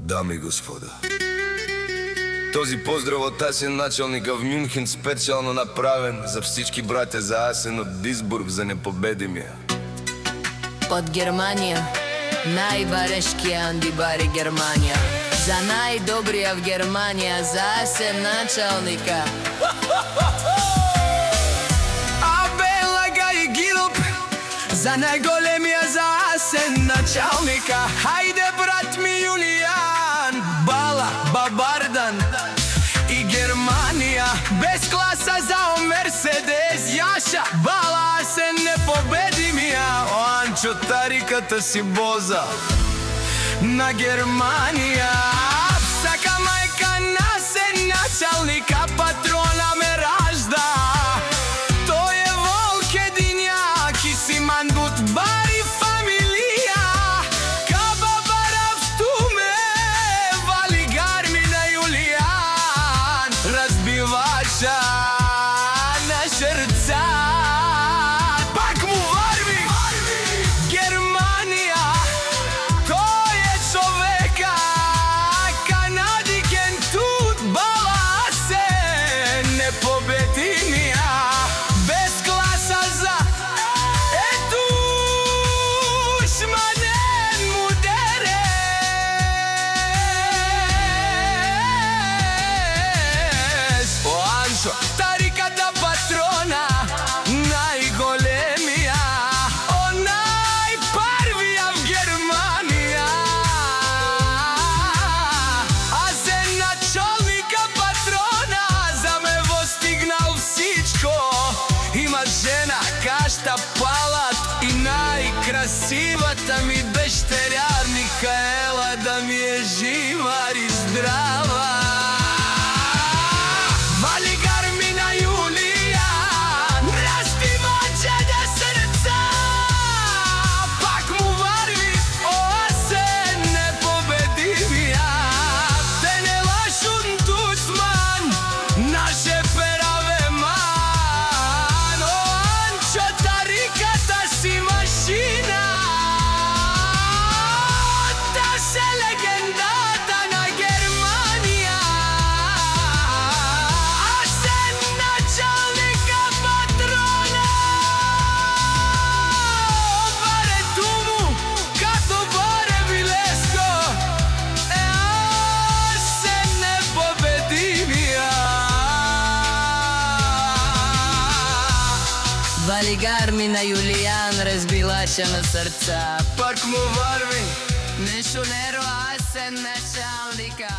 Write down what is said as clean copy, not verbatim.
Дами и господа, този поздрав от Асен, началника в Мюнхен, специално направен за всички братя за Асен от Дисбург, за непобедимия. Od Germanija, najbareškija Andibari Germanija. Za najdobrija v Germanija, za se načalnika. Abela ga i Gilup, za najgolemija za se načalnika. Hajde brat mi Julijan, Bala, Babardan i Germanija. Bez klasa za Mercedes, Jaša, Bala se nepobedimija. Ančo tarikata si boza na Germanija. Всяка майка на се началника, патрона ме ражда. Тој е волк едињак и си мандут бари фамилија. Каба барав туме, вали гарми на Јулијан. Разбиваша на шрца. Тариката патрона, најголемија, онај првија в Германија. А се началника патрона, за ме постигнал всичко. Има жена, кашта, палат и најкрасивата ми дъщеря Микаела, да ми е жива и здрава. Вали гарми на Юлијан, разбилаша на срца. Пак му варви Нешо неро Асен началника.